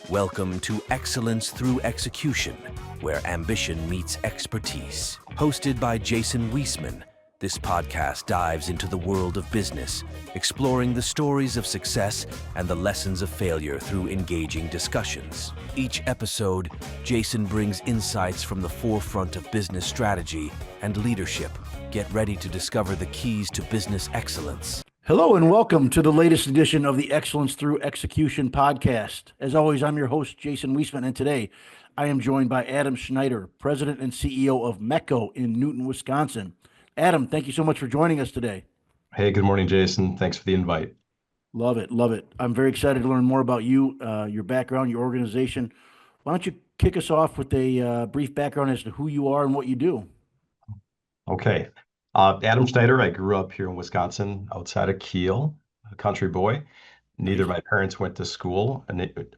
Welcome to Excellence Through Execution, where ambition meets expertise. Hosted by Jason Weseman, this podcast dives into the world of business, exploring the stories of success and the lessons of failure through engaging discussions. Each episode, Jason brings insights from the forefront of business strategy and leadership. Get ready to discover the keys to business excellence. Hello and welcome to the latest edition of the Excellence Through Execution podcast. As always, I'm your host, Jason Weseman, and today I am joined by Adam Schneider, President and CEO of MEKCO in Newton, Wisconsin. Adam, thank you so much for joining us today. Hey, good morning, Jason. Thanks for the invite. Love it, love it. I'm very excited to learn more about you, your background, your organization. Why don't you kick us off with a brief background as to who you are and what you do? Okay. Adam Schneider, I grew up here in Wisconsin, outside of Kiel, a country boy. Neither of my parents went to school,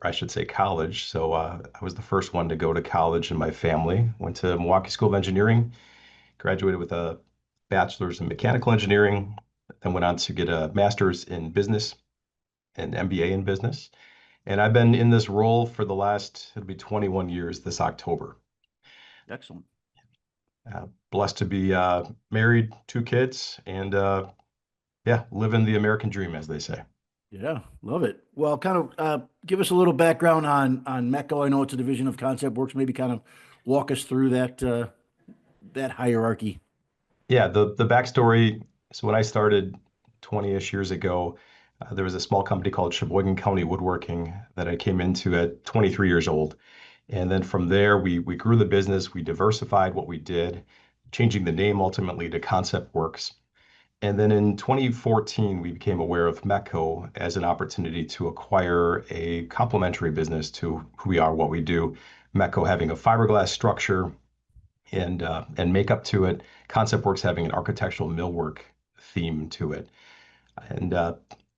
I should say college. So I was the first one to go to college in my family. Went to Milwaukee School of Engineering, graduated with a bachelor's in mechanical engineering, then went on to get a master's in business and MBA in business. And I've been in this role for the last, it'll be 21 years this October. Excellent. Blessed to be married, 2 kids, and living the American dream, as they say. Yeah, love it. Well, kind of give us a little background on MEKCO. I know it's a division of Concept Works. Maybe kind of walk us through that hierarchy. Yeah, the backstory. So when I started 20-ish years ago, there was a small company called Sheboygan County Woodworking that I came into at 23 years old. And then from there, we grew the business, we diversified what we did, changing the name ultimately to Concept Works. And then in 2014, we became aware of MEKCO as an opportunity to acquire a complementary business to who we are, what we do. MEKCO having a fiberglass structure and makeup to it, Concept Works having an architectural millwork theme to it. And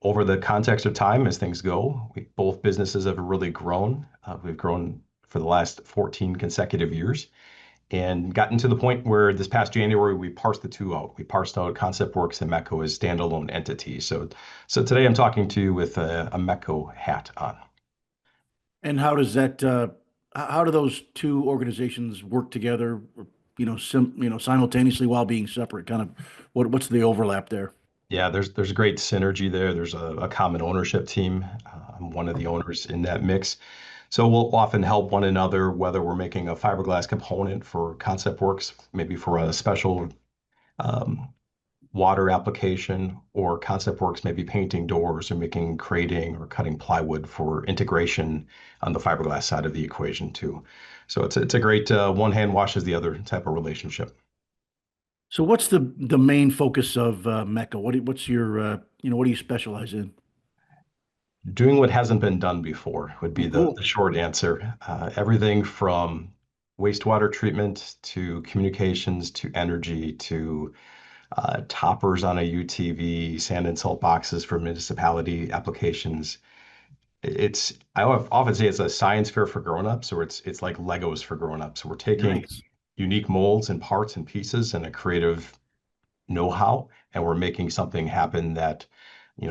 over the context of time, as things go, both businesses have really grown. We've grown for the last 14 consecutive years and gotten to the point where this past January, we parsed the two out. We parsed out Concept Works and MEKCO as standalone entities. So today I'm talking to you with a MEKCO hat on. And how does how do those two organizations work together, simultaneously while being separate? Kind of what's the overlap there? Yeah, there's great synergy there. There's a common ownership team. I'm one of the owners in that mix. So we'll often help one another, whether we're making a fiberglass component for Concept Works, maybe for a special water application, or Concept Works maybe painting doors or making crating or cutting plywood for integration on the fiberglass side of the equation too. So it's a great one hand washes the other type of relationship. So what's the main focus of MEKCO? What's your what do you specialize in? Doing what hasn't been done before would be the short answer. Everything from wastewater treatment to communications to energy to toppers on a UTV, sand and salt boxes for municipality applications. I often say it's a science fair for grown-ups, or it's like Legos for grown-ups. So we're taking unique molds and parts and pieces and a creative know-how, and we're making something happen that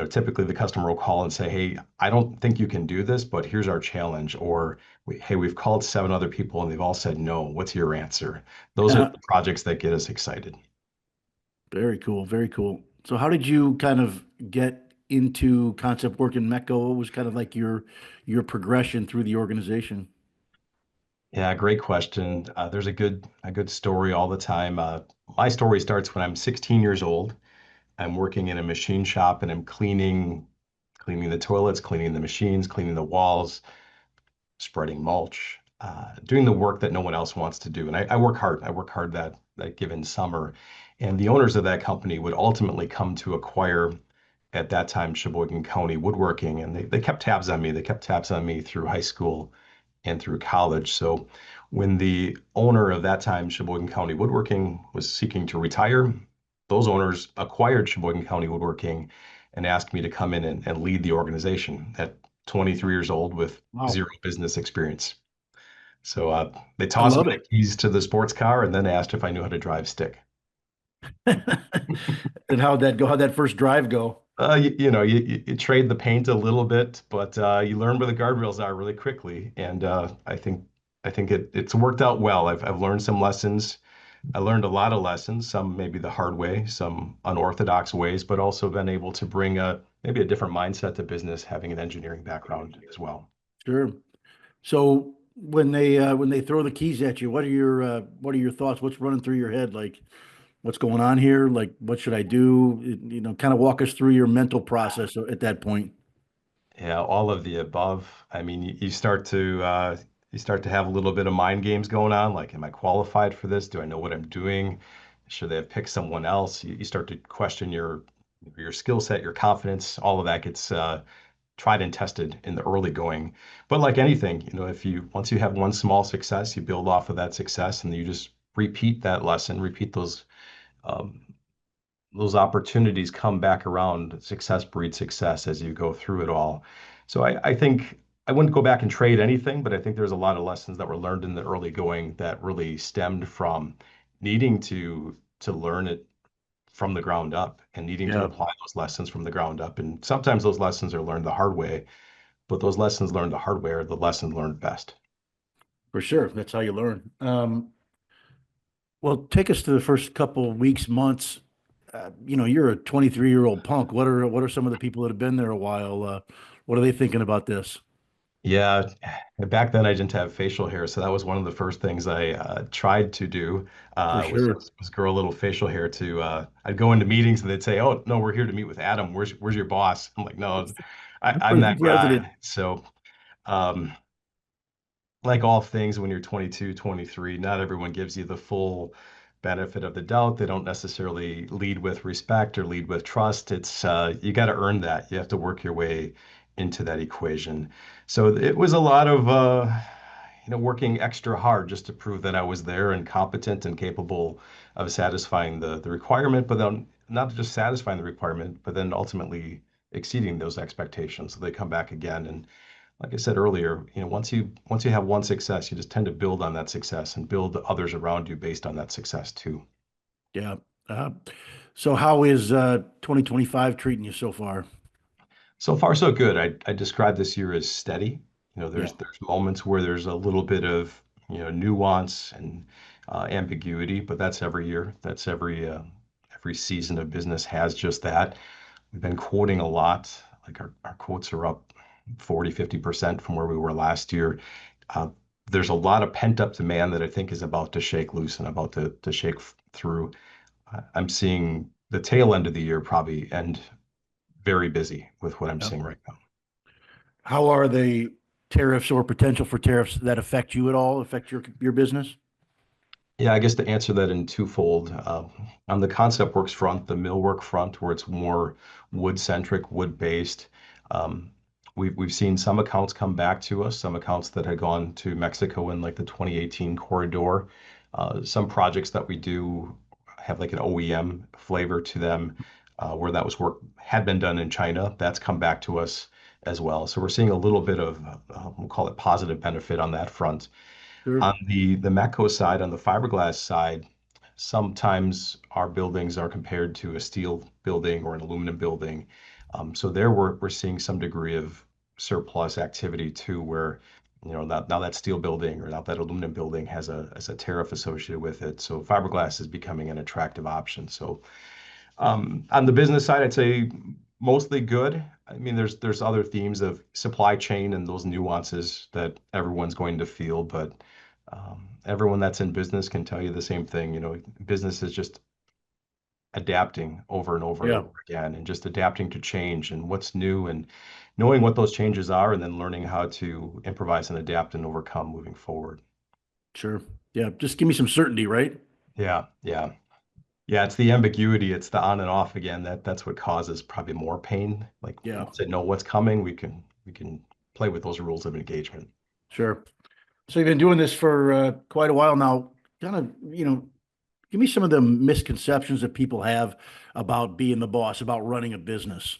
typically the customer will call and say, hey, I don't think you can do this, but here's our challenge. Or, hey, we've called 7 other people and they've all said no. What's your answer? Those are the projects that get us excited. Very cool. Very cool. So how did you kind of get into Concept Work in MEKCO? What was kind of like your progression through the organization? Yeah, great question. There's a good story all the time. My story starts when I'm 16 years old. I'm working in a machine shop and I'm cleaning the toilets, cleaning the machines, cleaning the walls, spreading mulch, doing the work that no one else wants to do. And I work hard. I work hard that given summer. And the owners of that company would ultimately come to acquire, at that time, Sheboygan County Woodworking. And they kept tabs on me. They kept tabs on me through high school and through college. So when the owner of that time, Sheboygan County Woodworking, was seeking to retire, those owners acquired Sheboygan County Woodworking and asked me to come in and lead the organization at 23 years old with zero business experience. So they tossed me the keys to the sports car and then asked if I knew how to drive stick. And how'd that go? How'd that first drive go? You trade the paint a little bit, but you learn where the guardrails are really quickly, and I think it's worked out well. I've learned some lessons. I learned a lot of lessons, some maybe the hard way, some unorthodox ways, but also been able to bring a maybe a different mindset to business, having an engineering background as well. Sure. So when they throw the keys at you, what are your thoughts? What's running through your head? Like, what's going on here? Like, what should I do? Kind of walk us through your mental process at that point. Yeah, all of the above. I mean, you start to have a little bit of mind games going on. Like, am I qualified for this? Do I know what I'm doing? Should they have picked someone else? You start to question your skill set, your confidence. All of that gets tried and tested in the early going. But like anything, if you once you have one small success, you build off of that success, and you just repeat that lesson, repeat um, those opportunities come back around. Success breeds success as you go through it all. So I think I wouldn't go back and trade anything, but I think there's a lot of lessons that were learned in the early going that really stemmed from needing to learn it from the ground up and needing to Yeah, apply those lessons from the ground up. And sometimes those lessons are learned the hard way, but those lessons learned the hard way are the lessons learned best. for sure. That's how you learn. Well, take us to the first couple of weeks, months. You're a 23-year-old punk. What are some of the people that have been there a while? What are they thinking about this? Yeah, back then I didn't have facial hair, so that was one of the first things I tried to do For was, sure. was was grow a little facial hair to. I'd go into meetings and they'd say, "Oh no, we're here to meet with Adam. Where's your boss?" I'm like, "No, I'm Where's the that president? guy." So, um, like all things when you're 22, 23, not everyone gives you the full benefit of the doubt. They don't necessarily lead with respect or lead with trust. It's you got to earn that. You have to work your way into that equation. So it was a lot of working extra hard just to prove that I was there and competent and capable of satisfying the requirement, but then not just satisfying the requirement, but then ultimately exceeding those expectations. So they come back again and like I said earlier, once you have one success, you just tend to build on that success and build others around you based on that success too. Yeah. Uh, so how is 2025 treating you so far? So far, so good. I describe this year as steady. Yeah. There's moments where there's a little bit of nuance and ambiguity, but that's every year. That's every season of business has just that. We've been quoting a lot. Like our quotes are up 40, 50% from where we were last year. Uh, there's a lot of pent-up demand that I think is about to shake loose and about to shake through. I'm seeing the tail end of the year probably end very busy with what I'm Yeah. seeing right now. How are the tariffs or potential for tariffs that affect you at all, affect your business? Yeah, I guess to answer that in twofold, on the concept works front, the millwork front, where it's more wood-centric, wood-based, um, we've seen some accounts come back to us, some accounts that had gone to Mexico in like the 2018 corridor. Some projects that we do have like an OEM flavor to them, where that was work had been done in China. That's come back to us as well. So we're seeing a little bit of, we'll call it positive benefit on that front. Sure. On the MEKCO side, on the fiberglass side, sometimes our buildings are compared to a steel building or an aluminum building. So there we're seeing some degree of surplus activity too, where now that steel building or now that aluminum building has a tariff associated with it. So fiberglass is becoming an attractive option. So on the business side, I'd say mostly good. I mean, there's other themes of supply chain and those nuances that everyone's going to feel, but everyone that's in business can tell you the same thing. Business is just adapting over and over and Yeah. over again, and just adapting to change and what's new, and knowing what those changes are, and then learning how to improvise and adapt and overcome moving forward. Sure. Yeah. Just give me some certainty, right? Yeah, yeah. Yeah, it's the ambiguity, it's the on and off again. That's what causes probably more pain. Like Yeah. once I know what's coming, we can play with those rules of engagement. Sure. So you've been doing this for quite a while now. Kind of, give me some of the misconceptions that people have about being the boss, about running a business.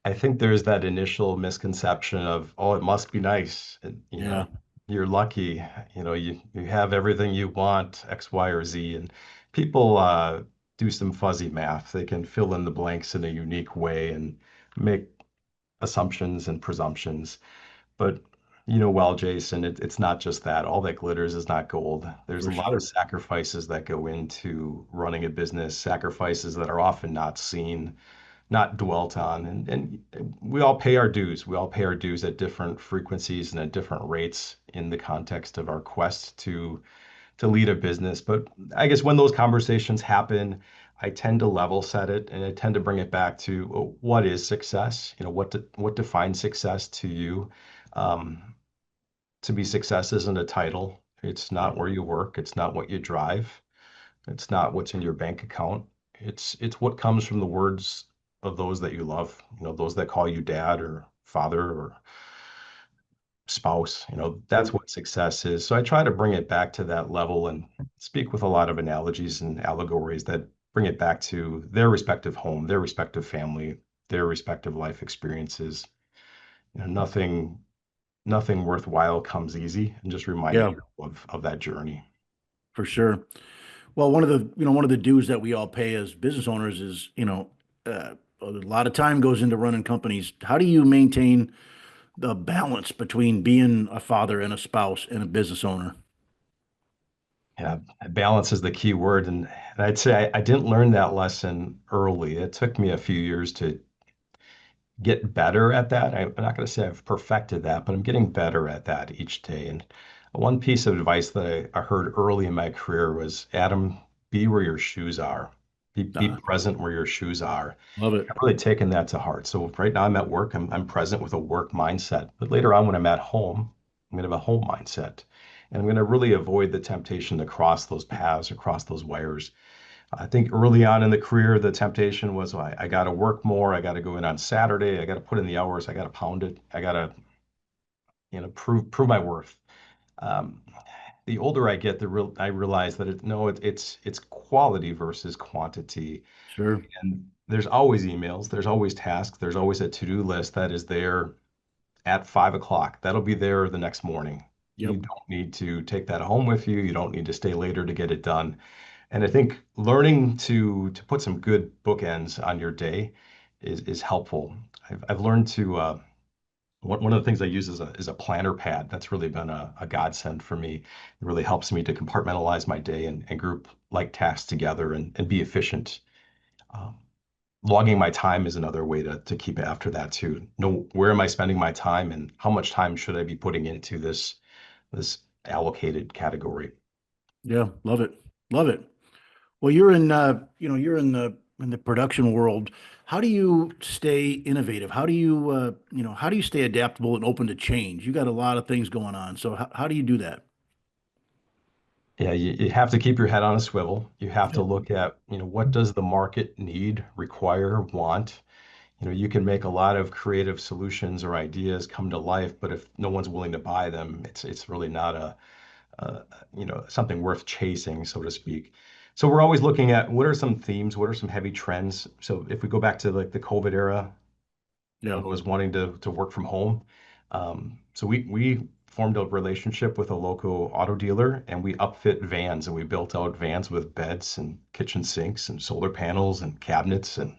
I think there's that initial misconception of, oh, it must be nice. And, Yeah. you're lucky, you have everything you want, X, Y, or Z. And people do some fuzzy math. They can fill in the blanks in a unique way and make assumptions and presumptions. But well, Jason, it's not just that. All that glitters is not gold. There's a For lot of sure. sacrifices that go into running a business, sacrifices that are often not seen, not dwelt on. And we all pay our dues. We all pay our dues at different frequencies and at different rates in the context of our quest to lead a business. But I guess when those conversations happen, I tend to level set it and I tend to bring it back to what is success? What defines success to you? Um, to be success isn't a title. It's not where you work. It's not what you drive. It's not what's in your bank account. It's what comes from the words of those that you love. Those that call you dad or father or spouse. Yeah. That's what success is. So I try to bring it back to that level and speak with a lot of analogies and allegories that bring it back to their respective home, their respective family, their respective life experiences. Nothing worthwhile comes easy, and just reminding Yeah, you of that journey. for sure. Well, one of the dues that we all pay as business owners is, a lot of time goes into running companies. How do you maintain the balance between being a father and a spouse and a business owner? Yeah, balance is the key word. And I'd say I didn't learn that lesson early. It took me a few years to get better at that. I'm not going to say I've perfected that, but I'm getting better at that each day. And one piece of advice that I heard early in my career was, Adam, be where your shoes are. Be Uh, present where your shoes are. Love it. I've really taken that to heart. So right now I'm at work, I'm present with a work mindset. But later on when I'm at home, I'm going to have a home mindset. And I'm going to really avoid the temptation to cross those paths or cross those wires. I think early on in the career, the temptation was, well, I got to work more. I got to go in on Saturday. I got to put in the hours. I got to pound it. I got to, prove my worth. Um, the older I get, I realize that no, it's quality versus quantity. Sure. And there's always emails. There's always tasks. There's always a to-do list that is there at 5 o'clock. That'll be there the next morning. You Yep. don't need to take that home with you. You don't need to stay later to get it done. And I think learning to put some good bookends on your day is helpful. I've learned to one of the things I use is a planner pad. That's really been a godsend for me. It really helps me to compartmentalize my day and group like tasks together and be efficient. Um, Logging my time is another way to keep after that too. Know where am I spending my time and how much time should I be putting into this allocated category. Yeah. Love it. Love it. Well, you're in the production world. How do you stay innovative? How do you stay adaptable and open to change? You got a lot of things going on. So how do you do that? Yeah, you have to keep your head on a swivel. You have to Yep. look at, what does the market need, require, want? You can make a lot of creative solutions or ideas come to life, but if no one's willing to buy them, it's really not something worth chasing, so to speak. So we're always looking at what are some themes, what are some heavy trends. So if we go back to like the COVID era, Yeah. everyone was wanting to work from home. So we formed a relationship with a local auto dealer and we upfit vans and we built out vans with beds and kitchen sinks and solar panels and cabinets and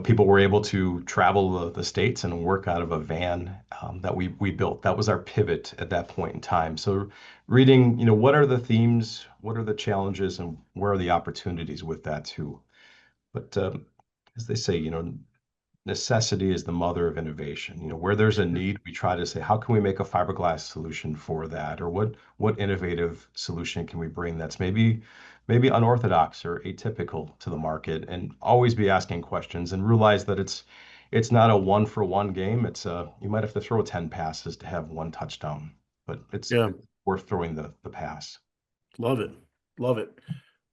people were able to travel the states and work out of a van that we built. That was our pivot at that point in time. So reading, what are the themes, what are the challenges, and where are the opportunities with that too. But as they say, necessity is the mother of innovation. Where there's a need, we try to say, how can we make a fiberglass solution for that? Or what innovative solution can we bring that's maybe unorthodox or atypical to the market? And always be asking questions and realize that it's not a one for one game. You might have to throw 10 passes to have one touchdown, but Yeah. it's worth throwing the pass. Love it. Love it.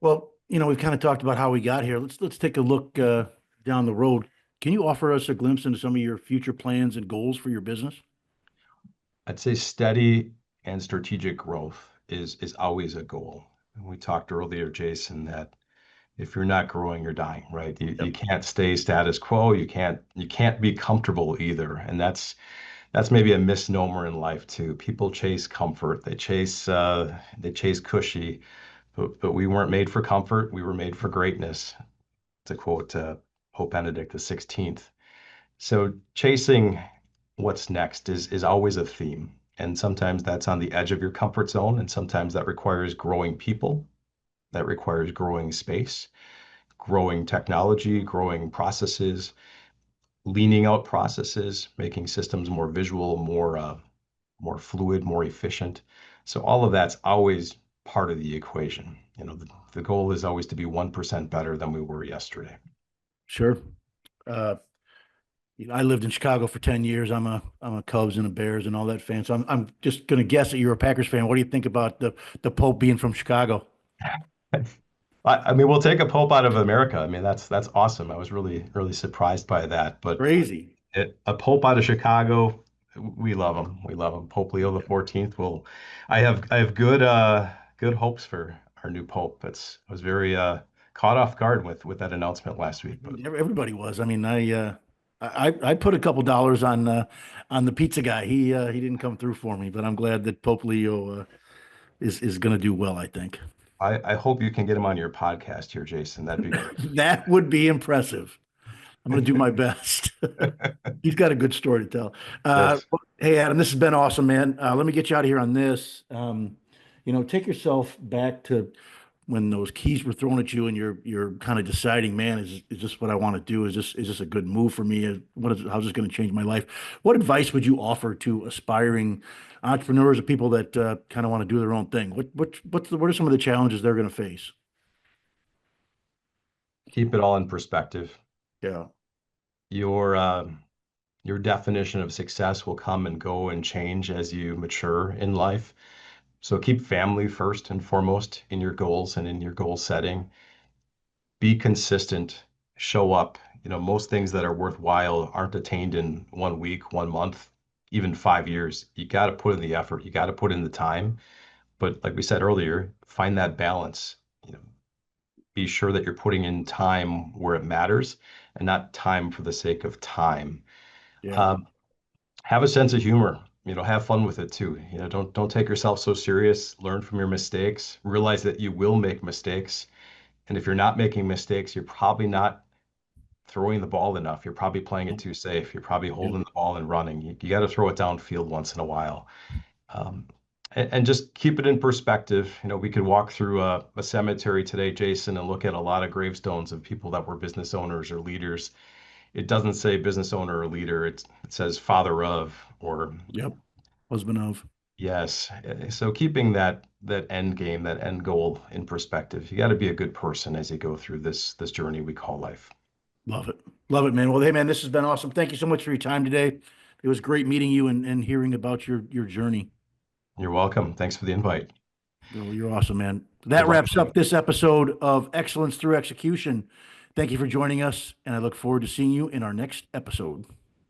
Well, we've kind of talked about how we got here. Let's take a look down the road. Can you offer us a glimpse into some of your future plans and goals for your business? I'd say steady and strategic growth is always a goal. And we talked earlier, Jason, that if you're not growing, you're dying, right? You Yep. can't stay status quo. You can't be comfortable either. And that's maybe a misnomer in life too. People chase comfort. They chase cushy, but we weren't made for comfort. We were made for greatness, to quote Pope Benedict XVI. So chasing what's next is always a theme. And sometimes that's on the edge of your comfort zone. And sometimes that requires growing people, that requires growing space, growing technology, growing processes, leaning out processes, making systems more visual, more fluid, more efficient. So all of that's always part of the equation. The goal is always to be 1% better than we were yesterday. Sure. Uh, I lived in Chicago for 10 years. I'm a Cubs and a Bears and all that fan. So I'm just going to guess that you're a Packers fan. What do you think about the Pope being from Chicago? I mean, we'll take a pope out of America. I mean, that's awesome. I was really, really surprised by that. But Crazy. a pope out of Chicago, we love him. We love him. Pope Leo the 14th will. I have good hopes for our new pope. I was very caught off guard with that announcement last week. But Everybody was. I mean, I put a couple dollars on the pizza guy. He didn't come through for me, but I'm glad that Pope Leo is going to do well, I think. I hope you can get him on your podcast here, Jason. That'd be great. That would be impressive. I'm going to do my best. He's got a good story to tell. Yes. Hey, Adam, this has been awesome, man. Let me get you out of here on this. Take yourself back to when those keys were thrown at you and you're kind of deciding, man, is this what I want to do? Is this a good move for me? How's this going to change my life? What advice would you offer to aspiring entrepreneurs or people that kind of want to do their own thing? What are some of the challenges they're going to face? Keep it all in perspective. Yeah. Your definition of success will come and go and change as you mature in life. So keep family first and foremost in your goals and in your goal setting. Be consistent, show up. Most things that are worthwhile aren't attained in 1 week, 1 month, even 5 years. You got to put in the effort. You got to put in the time. But like we said earlier, find that balance. Be sure that you're putting in time where it matters and not time for the sake of time. Yeah. Have a sense of humor. Have fun with it too. Don't take yourself so serious. Learn from your mistakes. Realize that you will make mistakes. And if you're not making mistakes, you're probably not throwing the ball enough. You're probably playing it too safe. You're probably holding the ball and running. You got to throw it downfield once in a while. And just keep it in perspective. We could walk through a cemetery today, Jason, and look at a lot of gravestones of people that were business owners or leaders. It doesn't say business owner or leader. It says father of, or Yep. Husband of. yes. So keeping that end game, that end goal in perspective, you got to be a good person as you go through this journey we call life. Love it. Love it, man. Well, hey, man, this has been awesome. Thank you so much for your time today. It was great meeting you and hearing about your journey. You're welcome. Thanks for the invite. You're awesome, man. That wraps up this episode of Excellence Through Execution. Thank you for joining us, and I look forward to seeing you in our next episode.